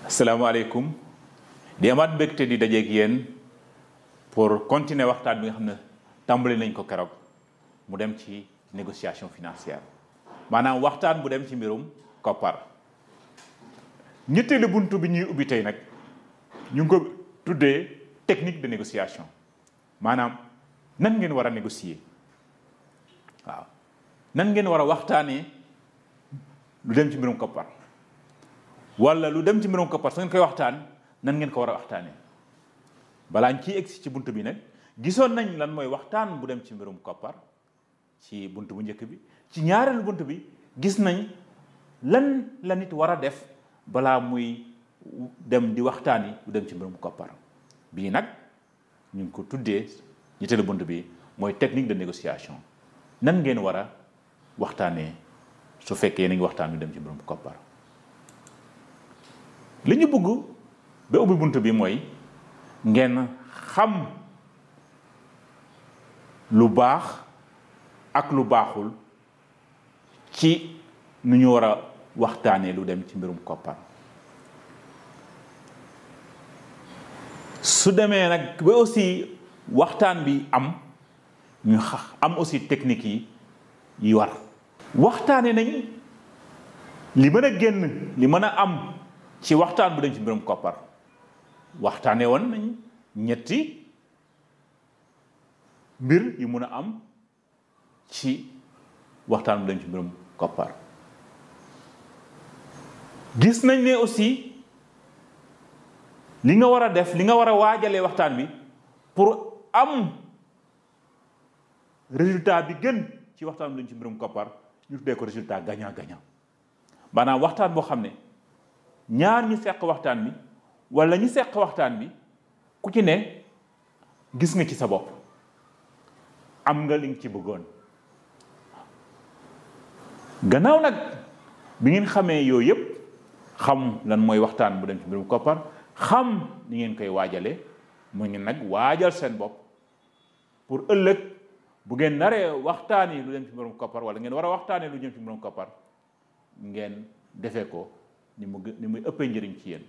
asalaamaaleykum di amaat mbégte di dajeeg yéen pour continuer waxtaan bi nga xam ne tàmbali nañ ko keroog mu dem ci négociation financière maanaam waxtaan bu dem ci mbirum koppar. ñetteelu buntu bi ñuy ubbi tey nag ñu ngi ko tuddee technique de négociation maanaam nan ngeen war a négocier waaw nan ngeen war a waxtaanee lu dem ci mbirum koppar. wala lu dem ci mbirum koppar su ngeen koy waxtaan nan ngeen ko war a waxtaanee balaa ñu ciy egsi ci bunt bi nag gisoon nañ lan mooy waxtaan bu dem ci mbirum koppar ci bunt bu njëkk bi. ci ñaareelu bunt bi gis nañ lan la nit war a def balaa muy dem di waxtaani lu dem ci mbirum koppar. bii nag ñu ngi ko tuddee ñetteelu bunt bi mooy technique de négociation nan ngeen war a waxtaanee su fekkee yéen a ngi waxtaan lu dem ci mbirum koppar. li ñu bëgg ba ubbi bunt bi mooy ngeen xam lu baax ak lu baaxul ci nu ñu war a waxtaanee lu dem ci mbirum koppar. su demee nag ba aussi waxtaan bi am ñu am aussi technique yi war. waxtaane nañ li mën a génn li mën a am ci waxtaan bu dem ci mbirum koppar waxtaane woon nañ ñetti mbir yu mun a am ci waxtaan bu dem ci mbirum koppar. gis nañ ne aussi li nga war a def li nga war a waajalee waxtaan bi pour am résultat bi gën ci waxtaan bu dem ci mbirum koppar ñu tuddee ko résultat gagnant gagnant maanaam waxtaan boo xam ne ñaar ñu seq waxtaan bi wala ñu seq waxtaan bi ku ci ne gis nga ci sa bopp am nga li nga ci bëggoon. gannaaw nag bi ngeen xamee yooyu yëpp xam lan mooy waxtaan bu dem ci mbirum koppar xam ni ngeen koy waajalee mu ngi nag waajal seen bopp pour ëllëg bu ngeen naree waxtaani lu dem ci mbirum koppar wala ngeen war a waxtaanee lu jëm ci mbirum koppar ngeen defee ko ni muy ëppee njëriñ ci yéen.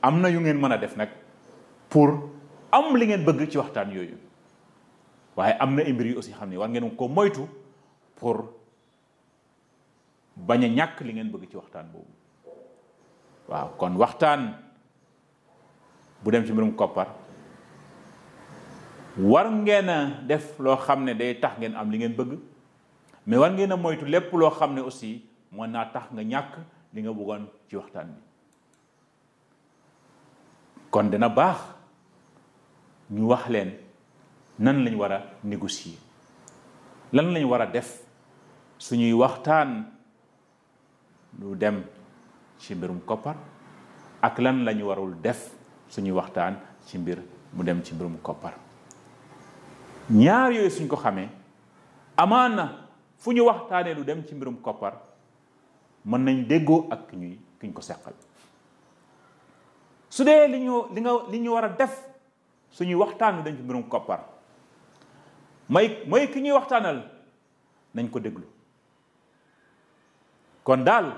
am na yu ngeen mën a def nag pour am li ngeen bëgg ci waxtaan yooyu waaye am na mbir yu aussi xam ne war ngeen ko moytu pour bañ a ñàkk li ngeen bëgg ci waxtaan boobu. waaw kon waxtaan bu dem ci mbirum koppar war ngeen a def loo xam ne day tax ngeen am li ngeen bëgg mais war ngeen a moytu lépp loo xam ne aussi mën naa tax nga ñàkk li nga bëggoon ci waxtaan bi. kon dina baax ñu wax leen nan lañ war a négocier lan lañ war a def suñuy waxtaan lu dem ci mbirum koppar ak lan lañu warul def suñuy waxtaan ci mbir mu dem ci mbirum koppar. ñaar yooyu suñ ko xamee amaan na fu ñu waxtaanee lu dem ci mbirum koppar mën nañ déggoo ak kiñ ko seqal. su dee li ñu war a def suñuy waxtaan lu dem ci mbirum koppar mooy ki ñuy waxtaanal nañ ko déglu. kon daal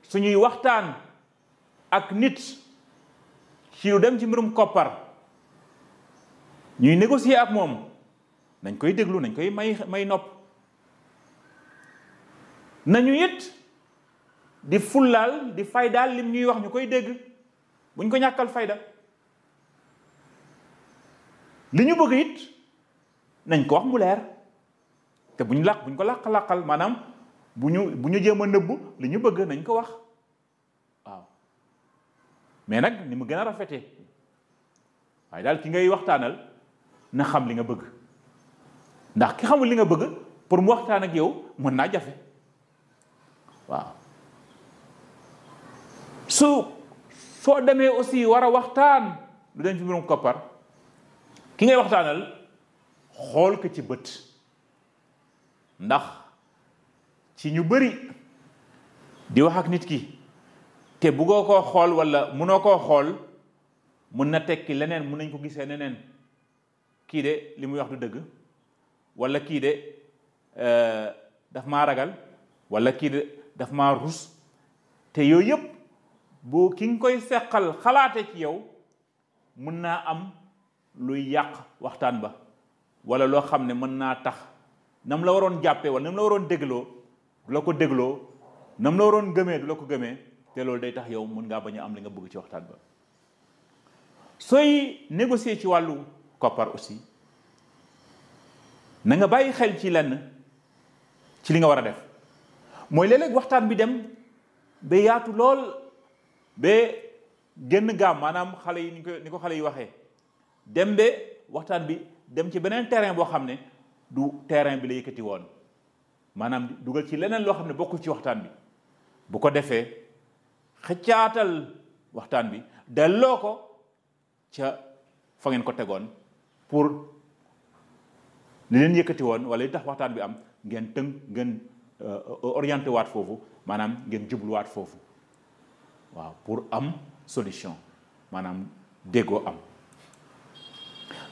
suñuy waxtaan ak nit ci lu dem ci mbirum koppar ñuy négocier ak moom nañ koy déglu nañ koy may nopp. nañu it di fullaal di faydaal lim ñuy wax ñu koy dégg buñ ko ñàkkal fayda. li ñu bëgg it nañ ko wax mu leer te buñ ko làqal maanaam bu ñu jéem a nëbb li ñu bëgg nañ ko wax waaw mais nag ni mu gën a rafetee waaye daal ki ngay waxtaanal na xam li nga bëgg ndax ki xamul li nga bëgg pour mu waxtaan ak yow mën naa jafe waaw. soo demee aussi war a waxtaan lu dem ci mbirum koppar ki ngay waxtaanal xool ko ci bët ndax ci ñu bari di wax ak nit ki te buggoo koo xool wala munoo koo xool mun na tekki leneen mun nañ ko gisee neneen kii de li muy wax du dëgg wala kii de daf maa ragal wala kii de daf maa rus te yooyu yëpp bu ki nga koy seqal xalaate ci yow mën naa am luy yàq waxtaan ba wala loo xam ne mën naa tax nam la waroon jàppee wala nam la waroon dégloo du la ko dégloo nam la waroon gëmee du la ko gëmee te loolu day tax yow mën ngaa bañ a am li nga bëgg ci waxtaan ba. sooy négocier ci wàllu koppar aussi na nga bàyyi xel ci lenn ci li nga war a def mooy léeg-léeg waxtaan bi dem ba yaatu lool ba génn gaam maanaam xale yi ni ko xale yi waxee dem ba waxtaan bi dem ci beneen terrain boo xam ne du terrain bi la yëkkati woon maanaam dugal ci leneen loo xam ne bokkul ci waxtaan bi bu ko defee xëccaatal waxtaan bi delloo ko ca fa ngeen ko tegoon pour li leen yëkkati woon wala li tax waxtaan bi am ngeen orienté waat foofu maanaam ngeen jubluwaat foofu waaw pour am solution maanaam déggoo am.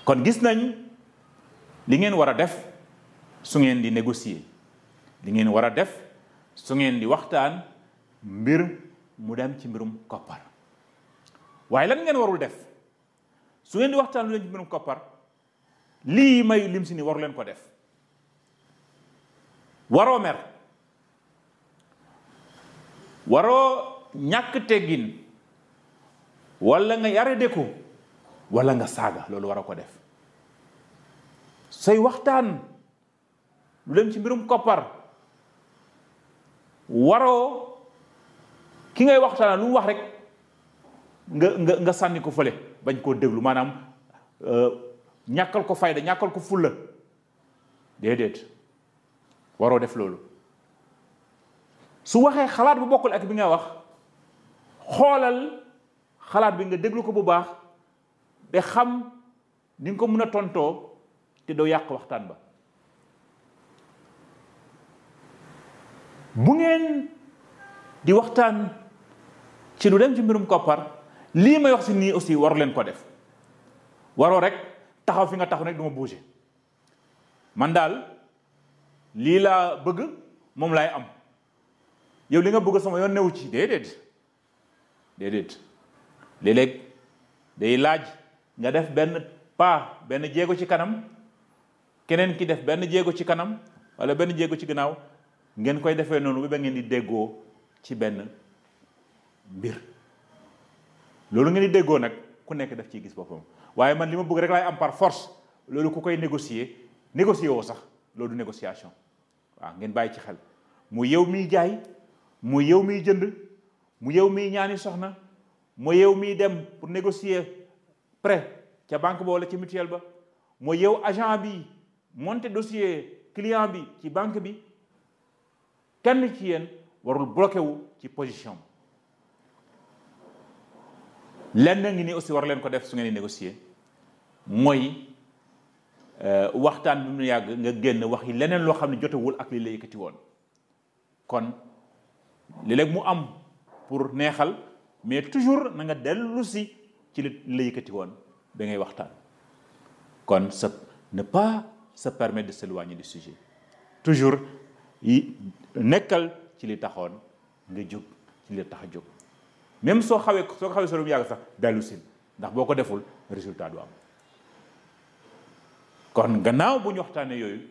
kon gis nañ li ngeen war a def su ngeen di négocier li ngeen war a def su ngeen di waxtaan mbir mu dem ci mbirum koppar waaye lan ngeen warul def su ngeen di waxtaan lu dem ci mbirum koppar lii may lim si ni waru leen ko def. waroo mer waroo ñàkk teggin wala nga yare deku wala nga saaga loolu waroo ko def say waxtaan lu dem ci mbirum koppar waroo ki ngay waxtaan lu mu wax rek nga sànni ko fële bañ koo déglu maanaam ñàkkal ko fayda ñàkkal ko fulla déedéet waroo def loolu su waxee xalaat bu bokkul ak bi nga wax xoolal xalaat bi nga déglu ko bu baax ba xam ni nga ko mën a tontoo te doo yàq waxtaan ba. bu ngeen di waxtaan ci lu dem ci mbirum koppar lii may wax si nii aussi waru leen ko def waroo rek taxaw fi nga taxaw rek du ma bouger man daal lii laa bëgg moom laay am yow li nga bëgg sama yoon newu ci déedéet léeg-léeg day laaj nga def benn jéego ci kanam keneen ki def benn jéego ci kanam wala benn jéego ci gannaaw ngeen koy defee noonu ba ngeen di déggoo ci benn mbir loolu ngeen di déggoo nag ku nekk daf ciy gis boppam waaye man li ma bëgg rek laay am par force loolu ku koy négocier woo sax loolu du négociation waaw ngeen bàyyi ci xel mu yow miy jaay mu yow miy jënd mu yow miy ñaani soxna mu yow miy dem pour négocier prêt ca banque ba wala ci mutuelle ba mu yow agent bi monter dossier client bi ci banque bi kenn ci yéen warul bloqué wu ci position lenn ngi ni aussi war leen ko def su ngeen di négocier mooy waxtaan bi mu yàgg nga génn wax yi leneen loo xam ne jotewul ak li la yëkkati woon kon léeg-léeg mu am pour neexal mais toujours na nga dellu si ci li la yëkkati woon da ngay waxtaan kon ne pas se permettre de s'éloigner du sujet toujours nekkal ci li taxoon nga jóg ci li tax a jóg même soo xawee solo mu yàgg sax dellu si ndax boo ko deful résultat du am kon gannaaw bu ñu waxtaanee yooyu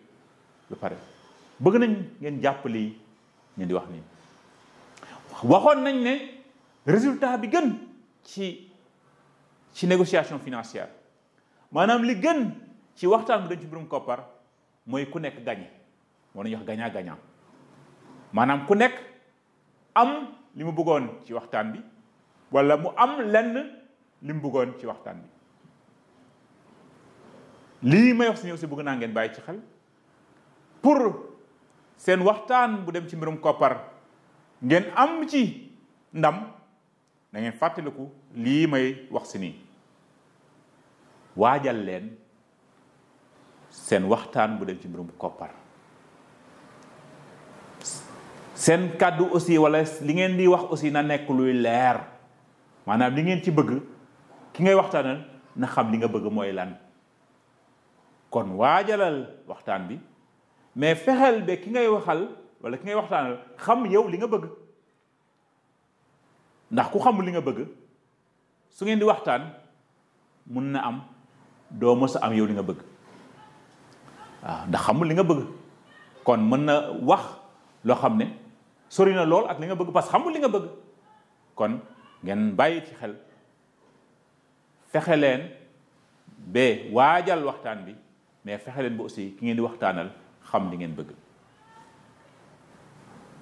ba pare bëgg nañ ngeen jàpp lii ngeen di wax nii waxoon nañ ne résultat bi gën ci négociation financière maanaam li gën ci waxtaan bu dañ ci mbirum koppar mooy ku nekk gagné moo nañu wax gagnant gagnant maanaam ku nekk am li mu bëggoon ci waxtaan bi wala mu am lenn li mu bëggoon ci waxtaan bi lii may wax si ñëw si bëgg naa ngeen bàyyi ci xel pour seen waxtaan bu dem ci mbirum koppar ngeen am ci ndam na ngeen fàttaliku lii may wax si nii waajal leen seen waxtaan bu dem ci mbirum koppar seen kàddu aussi wala li ngeen di wax aussi na nekk luy leer maanaam li ngeen ci bëgg ki ngay waxtaanal na xam li nga bëgg mooy lan kon waajalal waxtaan bi mais fexeel ba ki ngay waxal wala ki ngay waxtaanal xam yow li nga bëgg ndax ku xamul li nga bëgg su ngeen di waxtaan mun na am doo mës a am yow li nga bëgg waaw ndax xamul li nga bëgg kon mën na wax loo xam ne sori na lool ak li nga bëgg parce que xamul li nga bëgg kon ngeen bàyyi ci xel fexe leen ba waajal waxtaan bi mais fexe leen ba aussi ki ngeen di waxtaanal xam li ngeen bëgg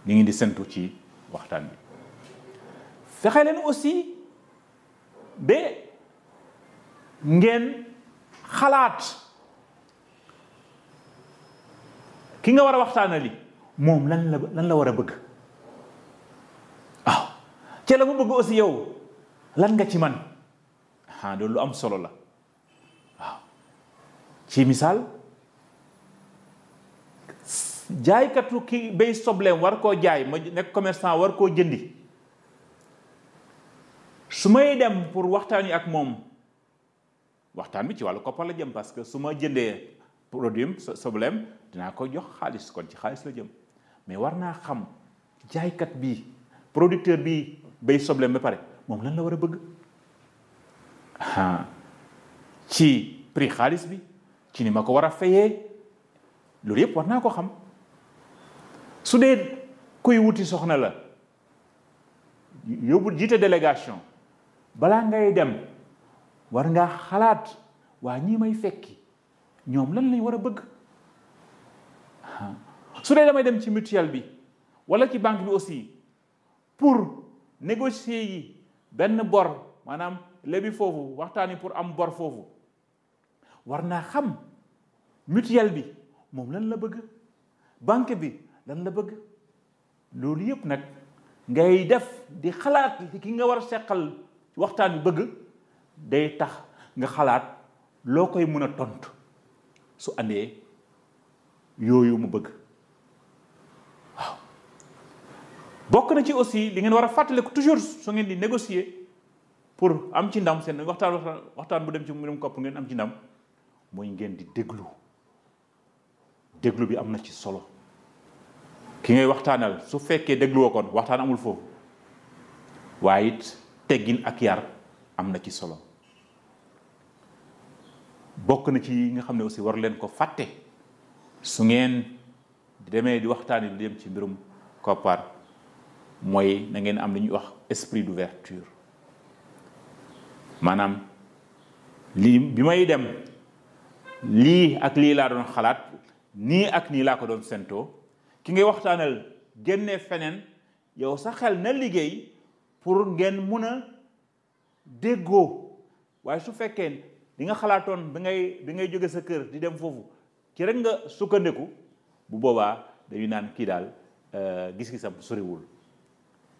li ngeen di sentu ci waxtaan bi fexe leen aussi ba ngeen xalaat ki nga war a waxtaanali moom lan la war a bëgg waaw ca la mu bëgg aussi yow lan nga ci man loolu lu am solo la waaw ci misaal jaaykatu ki bay sobleem war koo jaay ma nekk commerçant war koo jëndi su may dem pour waxtaan yi ak moom waxtaan bi ci wàllu koppar la jëm parce que su ma jëndee produit sobleem dinaa ko jox xaalis kon ci xaalis la jëm mais war naa xam jaaykat bi producteur bi bay sobleem ba pare moom lan la war a bëgg ci prix xaalis bi ci ni ma ko war a fayee loolu yëpp war naa ko xam su dee kuy wuti soxna la yóbbu jiite délégation balaa ngay dem war ngaa xalaat waa ñii may fekki ñoom lan lañ war a bëgg su dee damay dem ci mutuelle bi wala ci banque bi aussi pour négocier yi benn bor maanaam lebi foofu waxtaani pour am bor foofu war naa xam mutuelle bi moom lan la bëgg banque bi lan la bëgg loolu yëpp nag ngay def di xalaat ki nga war a seqal waxtaan bi bëgg day tax nga xalaat loo koy mën a tontu su andee yooyu mu bëgg waaw bokk na ci aussi li ngeen war a fàttaliku toujours su ngeen di négocier pour am ci ndam seen waxtaan bu dem ci mbirum kopp ngeen am ci ndam mooy ngeen di déglu bi am na ci solo ki ngay waxtaanal su fekkee dégluwoo kon waxtaan amul foofu waaye it teggin ak yar am na ci solo bokk na ci yi nga xam ne aussi war leen ko fàtte su ngeen demee di waxtaani lu dem ci mbirum koppar mooy na ngeen am li ñuy wax esprit d'ouverture maanaam lii bi may dem lii ak lii laa doon xalaat nii ak nii laa ko doon sentoo ki ngay waxtaanal génne feneen yow sa xel na liggéey pour ngeen mun a déggoo waaye su fekkee li nga xalaatoon bi ngay jóge sa kër di dem foofu ci rek nga sukkandiku bu boobaa dañuy naan kii daal gis-gisam soriwul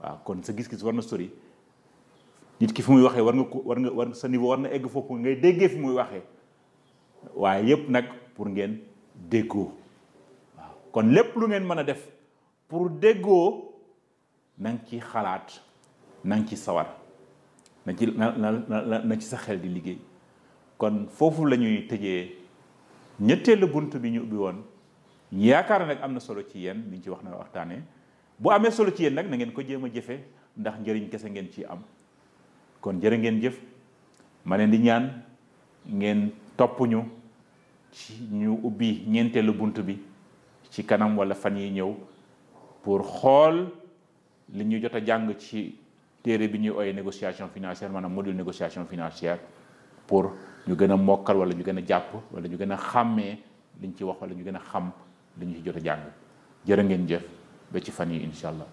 waaw kon sa gis-gis war na sori nit ki fi muy waxee war nga sa niveau war na egg foofu ngay déggee fi muy waxee waaye yépp nag pour ngeen déggoo waaw kon lépp lu ngeen mën a def pour déggoo na nga ci xalaat na nga ci sawar na ci sa xel di liggéey kon foofu la ñuy tëjee ñetteelu bunt bi ñu ubbi woon yaakaar nag am na solo ci yéen liñ ci wax na waxtaanee bu amee solo ci yéen nag na ngeen ko jéem a jëfe ndax njëriñ kese ngeen ci am kon jërë ngeen jëf ma leen di ñaan ngeen topp ñu ci ñu ubbi ñeenteelu bunt bi ci kanam wala fan yi ñëw pour xool li ñu jot a jàng ci téere bi ñuy ooyee négociation financière maanaam module négociation financière pour ñu gën a mokkal wala ñu gën a jàpp wala ñu gën a xàmmee liñ ci wax wala ñu gën a xam li ñu ci jot a jàng jërë ngeen jëf ba ci fan yi incha allah